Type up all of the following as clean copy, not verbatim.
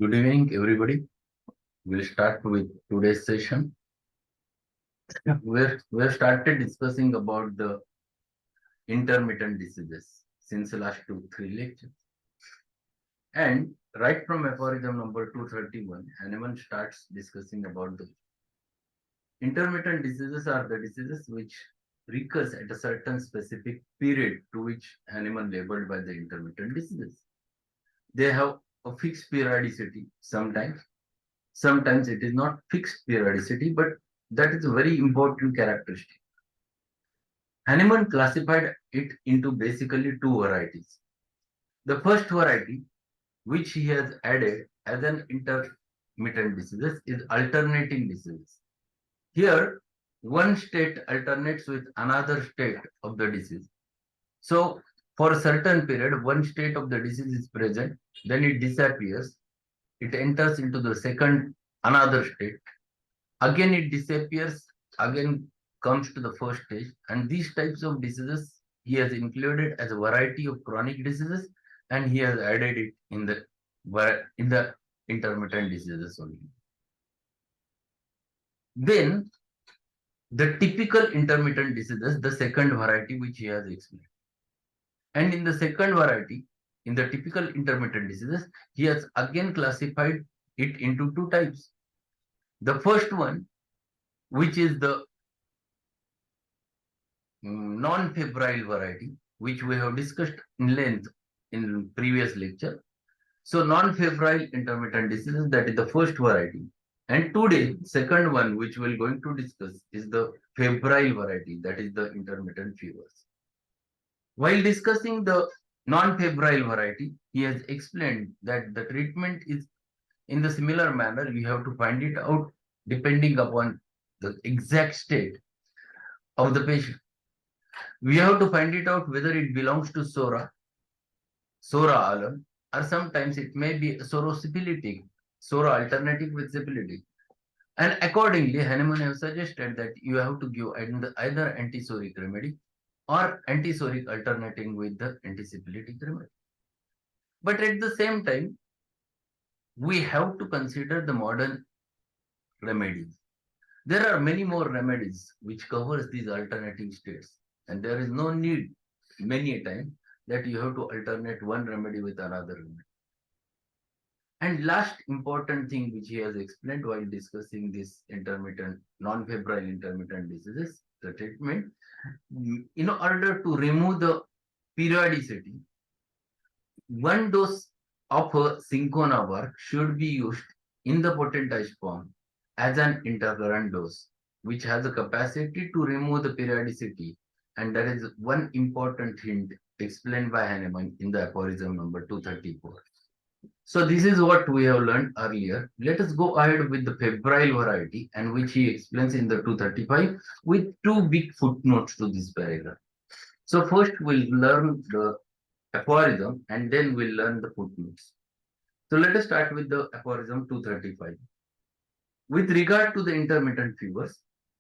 Good evening, everybody. We'll start with today's session. We've started discussing about the intermittent diseases since the last 2-3 lectures. And right from aphorism number 231, Hahnemann starts discussing about the intermittent diseases are the diseases which recurs at a certain specific period to which Hahnemann labeled by the intermittent diseases. They have a fixed periodicity sometimes. Sometimes it is not fixed periodicity, but that is a very important characteristic. Hahnemann classified it into basically two varieties. The first variety, which he has added as an intermittent diseases, is alternating diseases. Here, one state alternates with another state of the disease. So, for a certain period, one state of the disease is present, then it disappears, it enters into the second, another state. Again, it disappears, again comes to the first stage. And these types of diseases he has included as a variety of chronic diseases, and he has added it in the intermittent diseases only. Then the typical intermittent diseases, the second variety which he has explained. And in the second variety, in the typical intermittent diseases, he has again classified it into two types. The first one, which is the non-febrile variety, which we have discussed in length in previous lecture. So non-febrile intermittent diseases, that is the first variety. And today, second one, which we're going to discuss, is the febrile variety, that is the intermittent fevers. While discussing the non-febrile variety, he has explained that the treatment is in the similar manner. You have to find it out depending upon the exact state of the patient. We have to find it out whether it belongs to Sora alone, or sometimes it may be sorosyphilitic, Sora alternative with syphilitic. And accordingly, Hahnemann has suggested that you have to give either antisoric remedy or antisoric alternating with the antisyphilitic remedy. But at the same time, we have to consider the modern remedies. There are many more remedies which covers these alternating states, and there is no need many a time that you have to alternate one remedy with another remedy. And last important thing which he has explained while discussing this non-febrile intermittent diseases, the treatment, in order to remove the periodicity, one dose of a cinchona bark should be used in the potentized form as an intercurrent dose, which has a capacity to remove the periodicity. And that is one important hint explained by Hahnemann in the aphorism number 234. So this is what we have learned earlier. Let us go ahead with the febrile variety, and which he explains in the 235 with two big footnotes to this paragraph. So first we'll learn the aphorism and then we'll learn the footnotes. So let us start with the aphorism 235. With regard to the intermittent fevers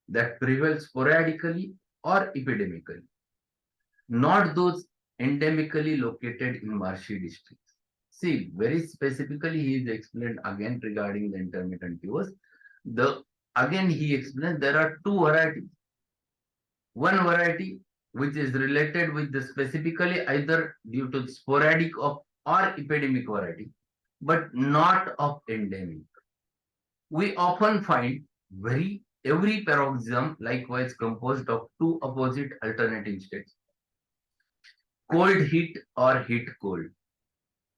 that prevail sporadically or epidemically, not those endemically located in marshy districts. See, very specifically, he is explained again regarding the intermittent fevers. Again, he explained there are two varieties. One variety which is related with the specifically either due to sporadic or epidemic variety, but not of endemic. We often find every paroxysm likewise composed of two opposite alternating states, cold heat or heat cold.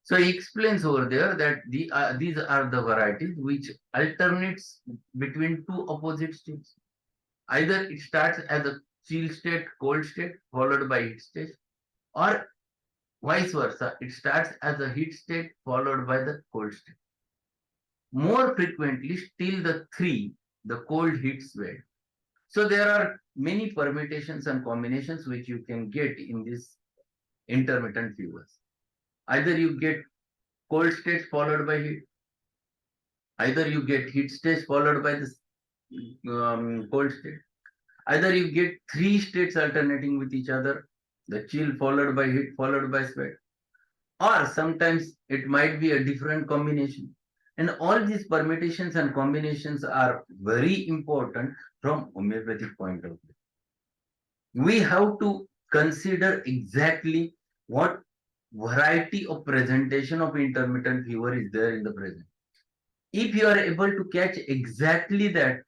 So he explains over there that these are the varieties which alternates between two opposite states. Either it starts as a chill state, cold state, followed by heat state, or vice versa. It starts as a heat state, followed by the cold state. More frequently, still the cold heat sweat. So there are many permutations and combinations which you can get in this intermittent fevers. Either you get cold states followed by heat. Either you get heat states followed by this cold state. Either you get three states alternating with each other, the chill followed by heat followed by sweat. Or sometimes it might be a different combination. And all these permutations and combinations are very important from homeopathic point of view. We have to consider exactly what variety of presentation of intermittent fever is there in the present. If you are able to catch exactly that,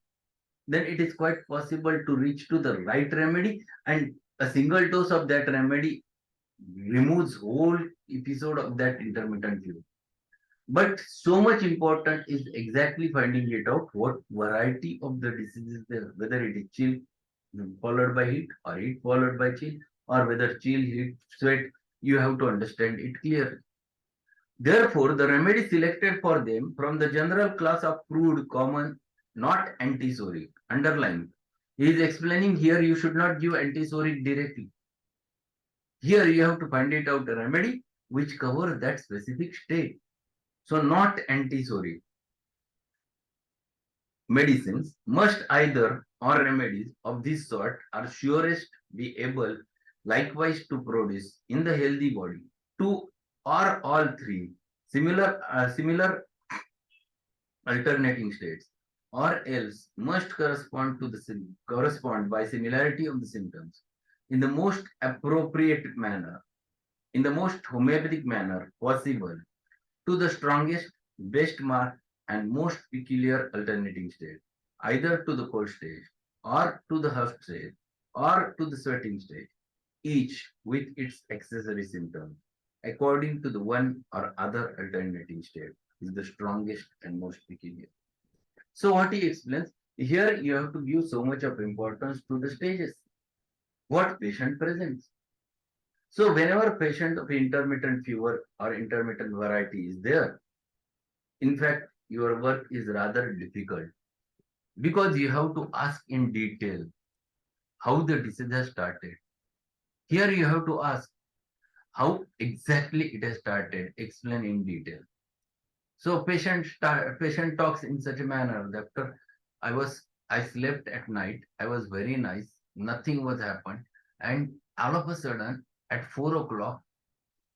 then it is quite possible to reach to the right remedy, and a single dose of that remedy removes whole episode of that intermittent fever. But so much important is exactly finding it out what variety of the disease is there, whether it is chill followed by heat or heat followed by chill, or whether chill, heat, sweat. You have to understand it clearly. Therefore, the remedy selected for them from the general class of proved common, not antisoric. Underline. He is explaining here you should not give antisoric directly. Here you have to find it out a remedy which covers that specific state. So not antisoric. Medicines must either or remedies of this sort are surest be able likewise to produce in the healthy body two or all three similar alternating states, or else must correspond by similarity of the symptoms in the most appropriate manner, in the most homeopathic manner possible to the strongest, best marked, and most peculiar alternating state, either to the cold stage, or to the huff stage, or to the sweating stage, each with its accessory symptoms, according to the one or other alternating state, is the strongest and most peculiar. So what he explains, here you have to give so much of importance to the stages, what patient presents. So whenever patient of intermittent fever or intermittent variety is there, in fact, your work is rather difficult because you have to ask in detail how the disease has started. Here you have to ask how exactly it has started, explain in detail. So patient talks in such a manner, doctor, I slept at night, I was very nice, nothing was happened, and all of a sudden at 4 o'clock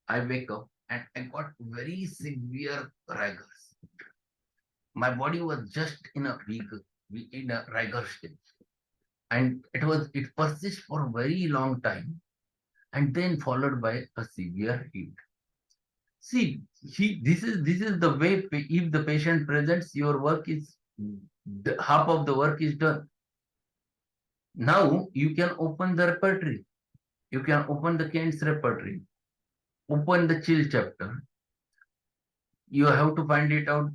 I wake up and I got very severe rigors. My body was just in a rigor state, and it persists for a very long time, and then followed by a severe heat. See, this is the way. If the patient presents, your work is half of the work is done. Now you can open the repertory. You can open the Kent's repertory. Open the chill chapter. You have to find it out.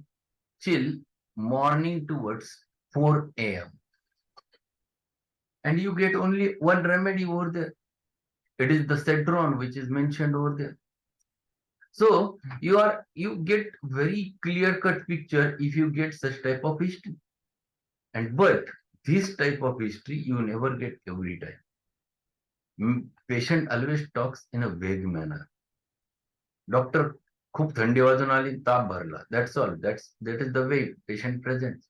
Chill morning towards 4 a.m. and you get only one remedy over there. It is the cedron which is mentioned over there. So you get very clear cut picture if you get such type of history. And but this type of history you never get every time. Patient always talks in a vague manner. Doctor, खूप थंडी वाजून आली, ताप भरला. That's all. That is the way patient presents.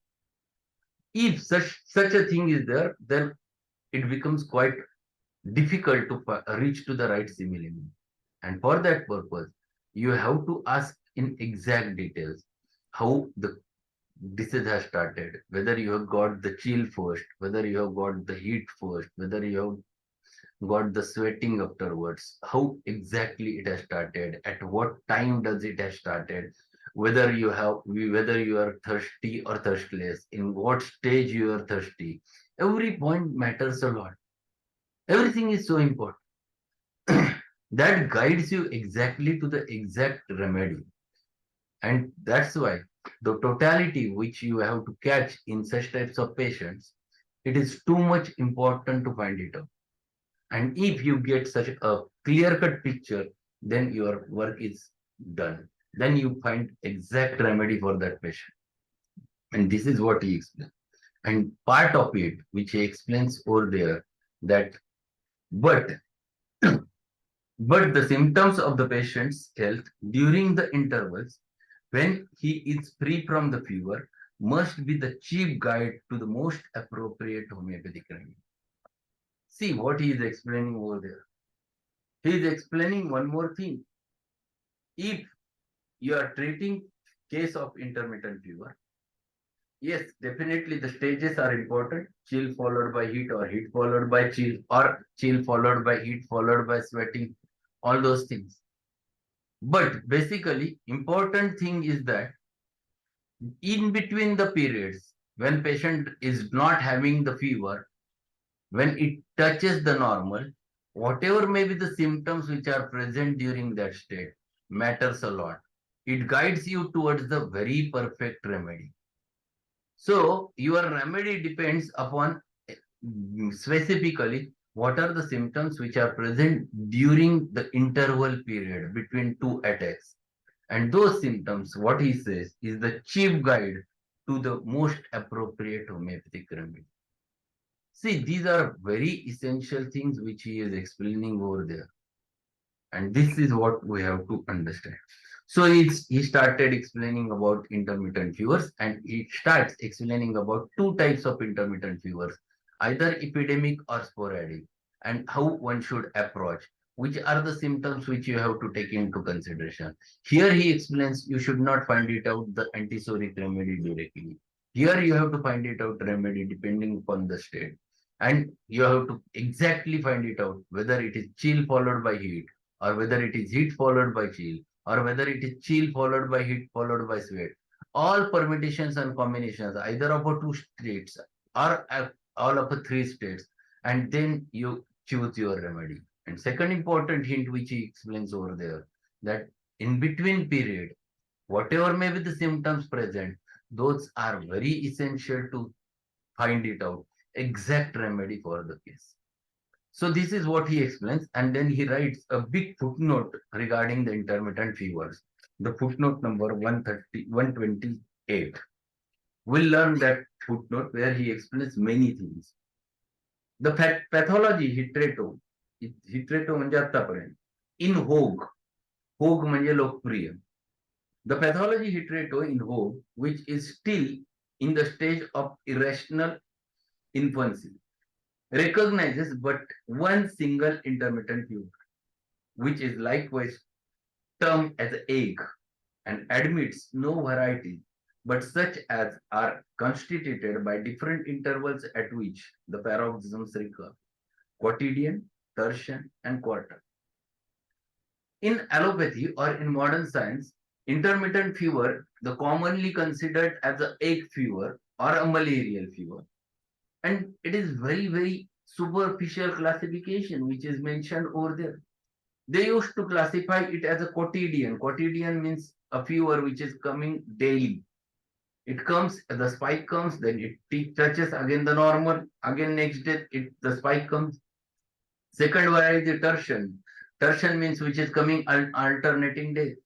If such a thing is there, then it becomes quite difficult to reach to the right simile. And for that purpose, you have to ask in exact details how the disease has started, whether you have got the chill first, whether you have got the heat first, whether you have got the sweating afterwards, how exactly it has started, at what time does it have started, whether you are thirsty or thirstless, in what stage you are thirsty. Every point matters a lot. Everything is so important. That guides you exactly to the exact remedy. And that's why the totality which you have to catch in such types of patients, it is too much important to find it out. And if you get such a clear-cut picture, then your work is done. Then you find exact remedy for that patient. And this is what he explains. And part of it, which he explains over there, that but but the symptoms of the patient's health during the intervals when he is free from the fever must be the chief guide to the most appropriate homeopathic remedy. See what he is explaining over there. He is explaining one more thing. If you are treating case of intermittent fever. Yes, definitely the stages are important. Chill followed by heat, or heat followed by chill, or chill followed by heat followed by sweating, all those things. But basically, important thing is that in between the periods, when patient is not having the fever, when it touches the normal, whatever may be the symptoms which are present during that state matters a lot. It guides you towards the very perfect remedy. So your remedy depends upon specifically what are the symptoms which are present during the interval period between two attacks. And those symptoms, what he says, is the chief guide to the most appropriate homeopathic remedy. See, these are very essential things which he is explaining over there. And this is what we have to understand. So he started explaining about intermittent fevers, and he starts explaining about two types of intermittent fevers, either epidemic or sporadic, and how one should approach, which are the symptoms which you have to take into consideration. Here he explains you should not find it out the antisoric remedy directly. Here you have to find it out remedy depending upon the state. And you have to exactly find it out whether it is chill followed by heat, or whether it is heat followed by chill, or whether it is chill followed by heat followed by sweat. All permutations and combinations, either of the two states or all of the three states, and then you choose your remedy. And second important hint which he explains over there, that in between period, whatever may be the symptoms present, those are very essential to find it out, exact remedy for the case. So this is what he explains, and then he writes a big footnote regarding the intermittent fevers. The footnote number 128. We'll learn that footnote where he explains many things. The pathology hitreto म्हणजे आतापर्यंत in vogue, vogue म्हणजे लोकप्रिय. The pathology hitreto in vogue, which is still in the stage of irrational infancy, recognizes but one single intermittent fever, which is likewise termed as egg, and admits no varieties, but such as are constituted by different intervals at which the paroxysms recur: quotidian, tertian, and quarter. In allopathy or in modern science, intermittent fever, the commonly considered as a egg fever or a malarial fever, and it is very, very superficial classification which is mentioned over there. They used to classify it as a quotidian. Quotidian means a fever which is coming daily. It comes, the spike comes, then it touches again the normal, again next day the spike comes. Second variety is tertian. Tertian means which is coming alternating days.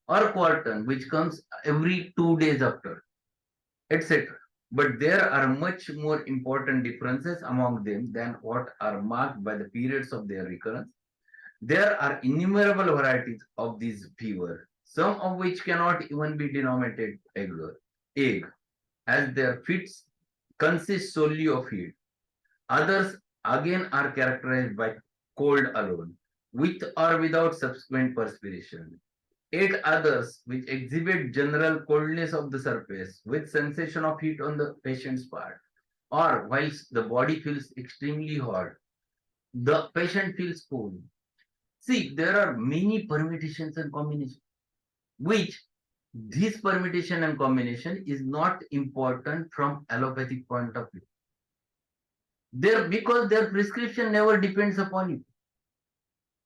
Or quartan, which comes every 2 days after, etc. But there are much more important differences among them than what are marked by the periods of their recurrence. There are innumerable varieties of these fever, some of which cannot even be denominated egg, as their fits consist solely of heat. Others again are characterized by cold alone, with or without subsequent perspiration. 8 others which exhibit general coldness of the surface with sensation of heat on the patient's part, or whilst the body feels extremely hot, the patient feels cold. See, there are many permutations and combinations, which this permutation and combination is not important from allopathic point of view. Because their prescription never depends upon it.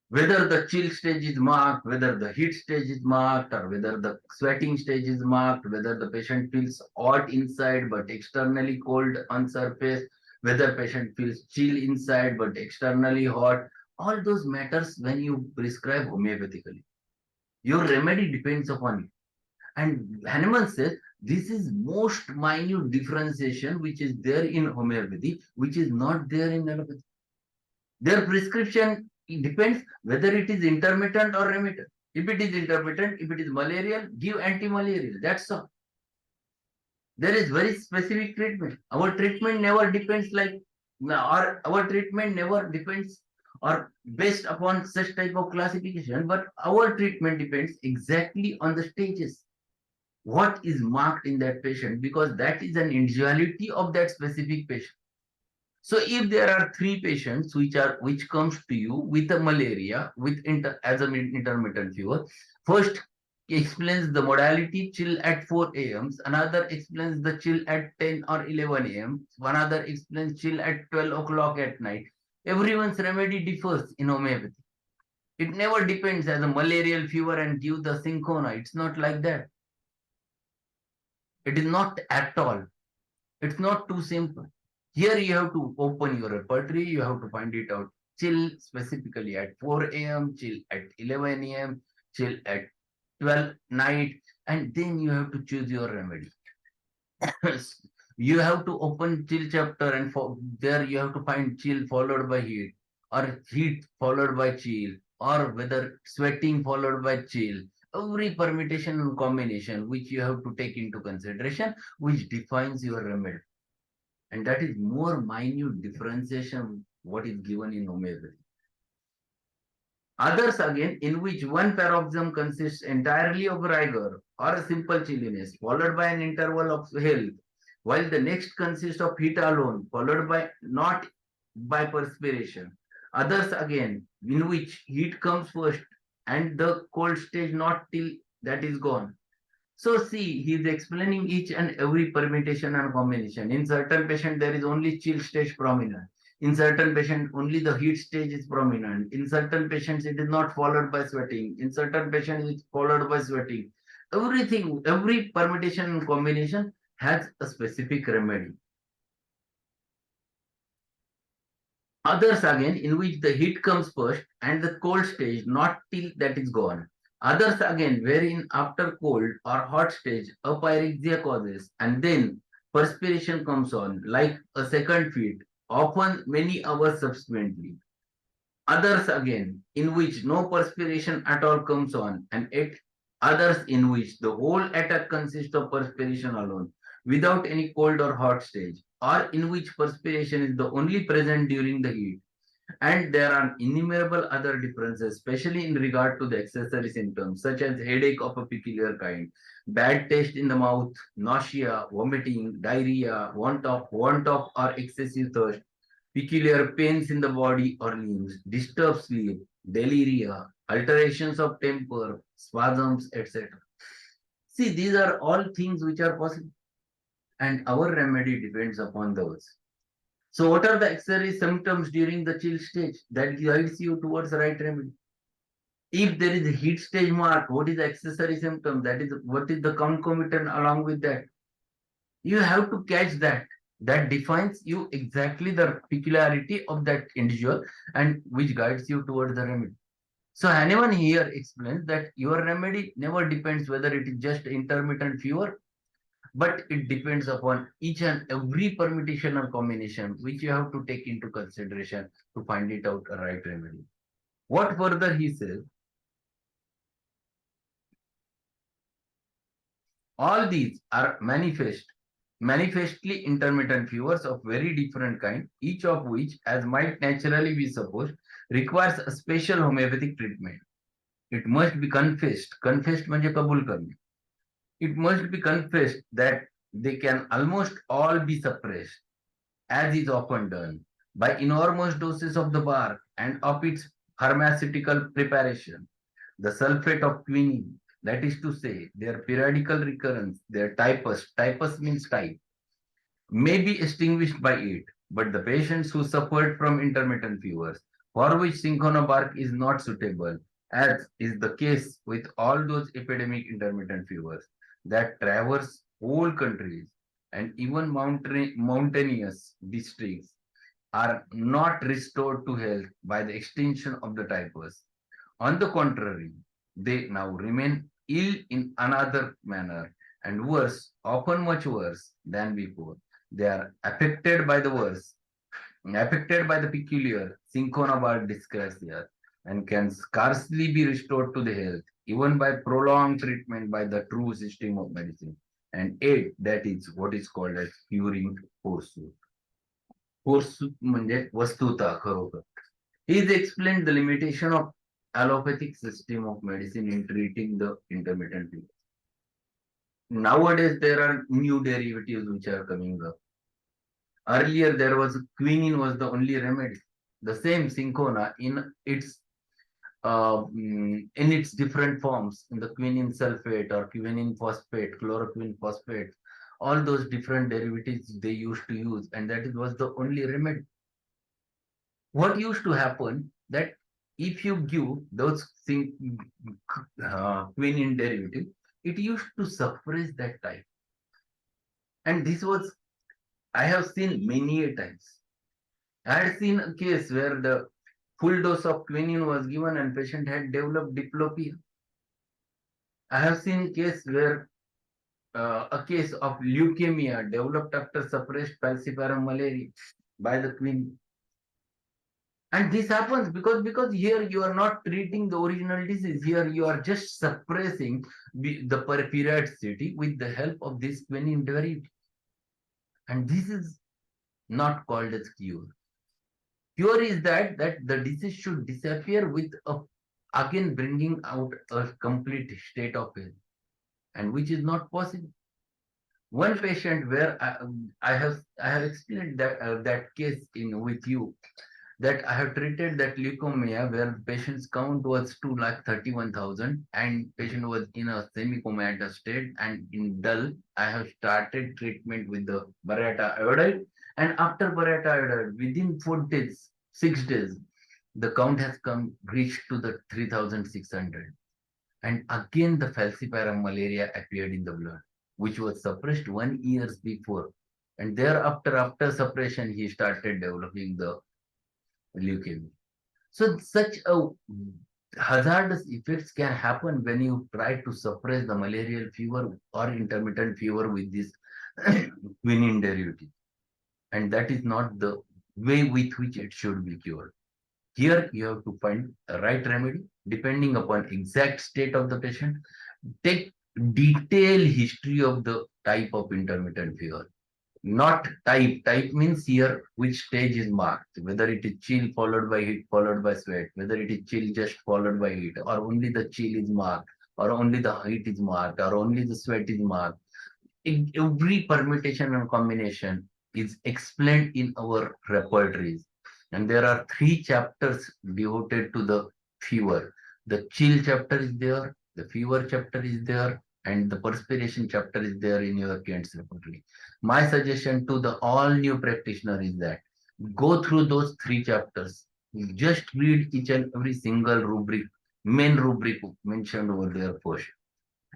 Whether the chill stage is marked, whether the heat stage is marked, or whether the sweating stage is marked, whether the patient feels hot inside but externally cold on surface, whether patient feels chill inside but externally hot, all those matters when you prescribe homeopathically. Your remedy depends upon it. And Hahnemann says this is most minute differentiation which is there in homeopathy, which is not there in allopathy. Their prescription, it depends whether it is intermittent or remittent. If it is intermittent, if it is malarial, give anti-malarial. That's all. There is very specific treatment. Our treatment never depends our treatment never depends or based upon such type of classification, but our treatment depends exactly on the stages. what is marked in that patient, because that is an individuality of that specific patient. So if there are three patients which comes to you with a malaria with as an intermittent fever, first explains the modality chill at 4 a.m. Another explains the chill at 10 or 11 a.m. Another explains chill at 12 o'clock at night. Everyone's remedy differs in homeopathy. It never depends as a malarial fever and give the syncona. It's not like that. It is not at all. It's not too simple. Here you have to open your repertory, you have to find it out. Chill specifically at 4 a.m., chill at 11 a.m., chill at 12 night, and then you have to choose your remedy. You have to open chill chapter, and there you have to find chill followed by heat, or heat followed by chill, or whether sweating followed by chill. Every permutation and combination which you have to take into consideration, which defines your remedy. And that is more minute differentiation what is given in homeopathy. Others again, in which one paroxysm consists entirely of rigor or a simple chilliness, followed by an interval of health, while the next consists of heat alone, followed by not by perspiration. Others again, in which heat comes first and the cold stage not till that is gone. So see, he is explaining each and every permutation and combination. In certain patient, there is only chill stage prominent. In certain patient, only the heat stage is prominent. In certain patients, it is not followed by sweating. In certain patients, it's followed by sweating. Everything, every permutation and combination has a specific remedy. Others again, in which the heat comes first and the cold stage not till that is gone. Others again, wherein after cold or hot stage, a pyrexia causes, and then perspiration comes on, like a second fit, often many hours subsequently. Others again, in which no perspiration at all comes on, and yet others in which the whole attack consists of perspiration alone, without any cold or hot stage, or in which perspiration is the only present during the heat. And there are innumerable other differences, especially in regard to the accessory symptoms, such as headache of a peculiar kind, bad taste in the mouth, nausea, vomiting, diarrhea, want of or excessive thirst, peculiar pains in the body or limbs, disturbed sleep, deliria, alterations of temper, spasms, etc. See, these are all things which are possible, and our remedy depends upon those. So what are the accessory symptoms during the chill stage that guides you towards the right remedy? If there is a heat stage mark, what is the accessory symptom? That is what is the concomitant along with that? You have to catch that. That defines you exactly the peculiarity of that individual and which guides you towards the remedy. So Hahnemann here explains that your remedy never depends whether it is just intermittent fever, but it depends upon each and every permutation or combination which you have to take into consideration to find it out a right remedy. What further he says, all these are manifestly intermittent fevers of very different kind, each of which, as might naturally be supposed, requires a special homeopathic treatment. It must be confessed म्हणजे कबूल करणे. It must be confessed that they can almost all be suppressed, as is often done, by enormous doses of the bark and of its pharmaceutical preparation. The sulfate of quinine, that is to say, their periodical recurrence, their typus means type, may be extinguished by it, but the patients who suffered from intermittent fevers, for which cinchona bark is not suitable, as is the case with all those epidemic intermittent fevers that traverse whole countries and even mountainous districts, are not restored to health by the extinction of the typhus. On the contrary, they now remain ill in another manner and worse, often much worse than before. They are affected by the peculiar synchronous dyscrasia and can scarcely be restored to the health, even by prolonged treatment by the true system of medicine. And eight, that is what is called as curing forsooth. Forsooth म्हणजे वस्तुता खरोखर. He has explained the limitation of allopathic system of medicine in treating the intermittent fever. Nowadays, there are new derivatives which are coming up. Earlier, there was quinine was the only remedy. The same cinchona in its different forms, in the quinine sulfate or quinine phosphate, chloroquine phosphate, all those different derivatives they used to use, and that was the only remedy. What used to happen that if you give those quinine derivative, it used to suppress that type. And this was, I have seen many a times. I had seen a case where the full dose of quinine was given and patient had developed diplopia. I have seen case where a case of leukemia developed after suppressed falciparum malaria by the quinine. And this happens because here you are not treating the original disease. Here you are just suppressing the periodicity with the help of this quinine derivative. And this is not called as cure. Cure is that the disease should disappear with again bringing out a complete state of health, and which is not possible. One patient where I have explained that case in with you, that I have treated that leukemia where the patient's count was 2,31,000 and patient was in a semi-comatose state and in dull. I have started treatment with the Barata iodide, and after Barata iodide, within 4 days, 6 days, the count has come reached to the 3,600. And again, the falciparum malaria appeared in the blood, which was suppressed 1 year before. And thereafter, after suppression, he started developing the leukemia. So such a hazardous effects can happen when you try to suppress the malarial fever or intermittent fever with this quinine derivative. And that is not the way with which it should be cured. Here you have to find a right remedy depending upon exact state of the patient. Take detailed history of the type of intermittent fever. Not type. Type means here which stage is marked, whether it is chill followed by heat followed by sweat, whether it is chill just followed by heat, or only the chill is marked, or only the heat is marked, or only the sweat is marked. Every permutation and combination is explained in our repertories. And there are 3 chapters devoted to the fever. The chill chapter is there, the fever chapter is there, and the perspiration chapter is there in your Kent's repertory. My suggestion to the all new practitioner is that go through those 3 chapters. Just read each and every single rubric, main rubric mentioned over there first.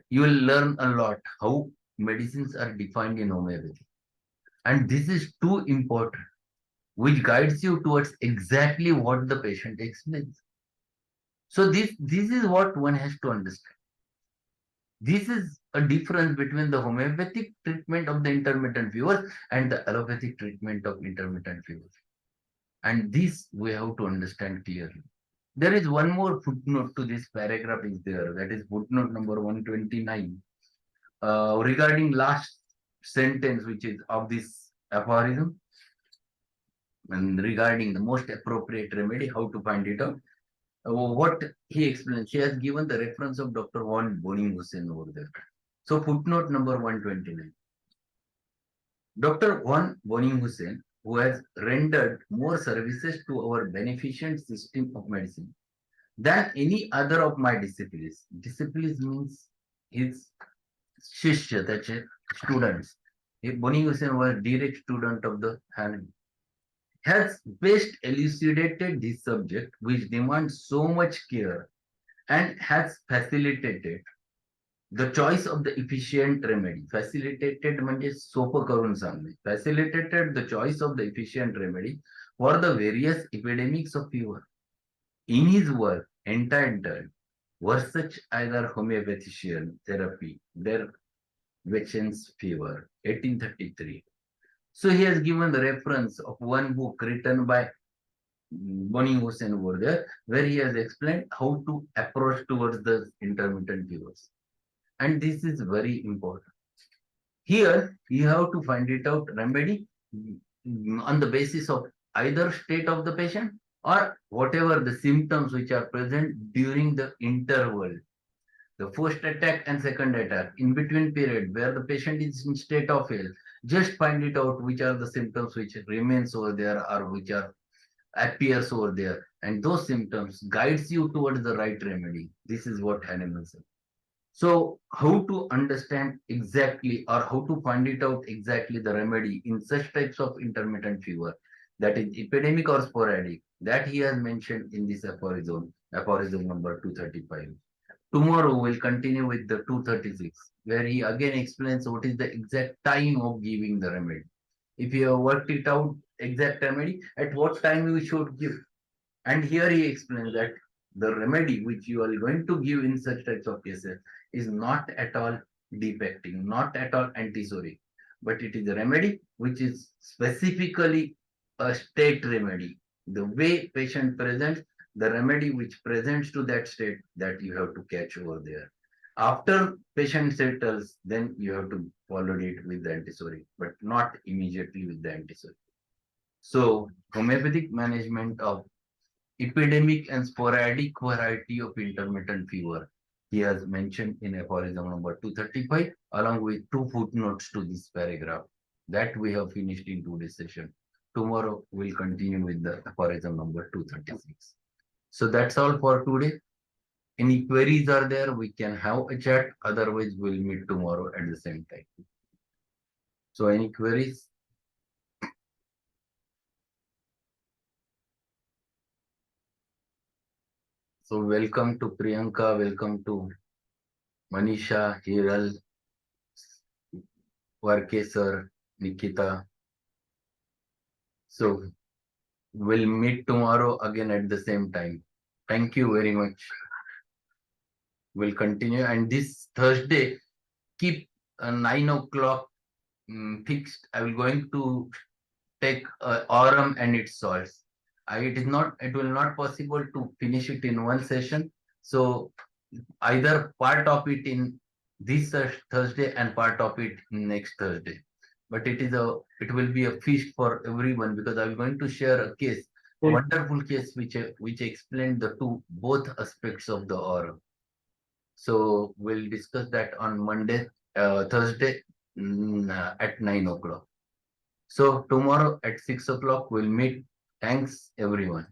You will learn a lot how medicines are defined in homeopathy. And this is too important, which guides you towards exactly what the patient explains. So this is what one has to understand. This is a difference between the homeopathic treatment of the intermittent fevers and the allopathic treatment of intermittent fevers. And this we have to understand clearly. There is one more footnote to this paragraph is there. That is footnote number 129. Regarding last sentence, which is of this aphorism, and regarding the most appropriate remedy, how to find it out. What he explains, he has given the reference of Dr. von Boning-Hussein over there. So footnote number 129. Dr. von Boning-Hussein, who has rendered more services to our beneficent system of medicine than any other of my disciples. Disciples means his shishya, that's it, students. Boning-Hussein was direct student of the Hahnemann. Has best elucidated this subject which demands so much care and has facilitated the choice of the efficient remedy. Facilitated म्हणजे सोपं करून सांगणे. Facilitated the choice of the efficient remedy for the various epidemics of fever. In his work, entitled Versuch either homeopathian therapy, their VIHMC fever, 1833. So he has given the reference of one book written by Boning-Hussein over there, where he has explained how to approach towards the intermittent fevers. And this is very important. Here, you have to find it out remedy on the basis of either state of the patient or whatever the symptoms which are present during the interval. The first attack and second attack, in between period where the patient is in state of health, just find it out which are the symptoms which remains over there or which are appears over there, and those symptoms guides you towards the right remedy. This is what Hahnemann said. So how to understand exactly or how to find it out exactly the remedy in such types of intermittent fever, that is epidemic or sporadic, that he has mentioned in this aphorism number 235. Tomorrow we'll continue with the 236, where he again explains what is the exact time of giving the remedy. If you have worked it out, exact remedy, at what time we should give. And here he explains that the remedy which you are going to give in such types of cases is not at all defecting, not at all antisoric, but it is a remedy which is specifically a state remedy. The way patient presents, the remedy which presents to that state, that you have to catch over there. After patient settles, then you have to follow it with the antisoric, but not immediately with the antisoric. So homeopathic management of epidemic and sporadic variety of intermittent fever, he has mentioned in aphorism number 235, along with two footnotes to this paragraph. That we have finished in today's session. Tomorrow we'll continue with the aphorism number 236. So that's all for today. Any queries are there, we can have a chat. Otherwise, we'll meet tomorrow at the same time. So any queries? So welcome to Priyanka, welcome to Manisha, Hiral, Varkesar, Nikita. So we'll meet tomorrow again at the same time. Thank you very much. We'll continue, and this Thursday, keep 9 o'clock fixed. I will going to take aurum and its salts. It will not possible to finish it in one session. So either part of it in this Thursday and part of it next Thursday. But it will be a feast for everyone, because I'm going to share a case, wonderful case which explained the both aspects of the aura. So we'll discuss that on Thursday at 9 o'clock. So tomorrow at 6 o'clock we'll meet. Thanks everyone.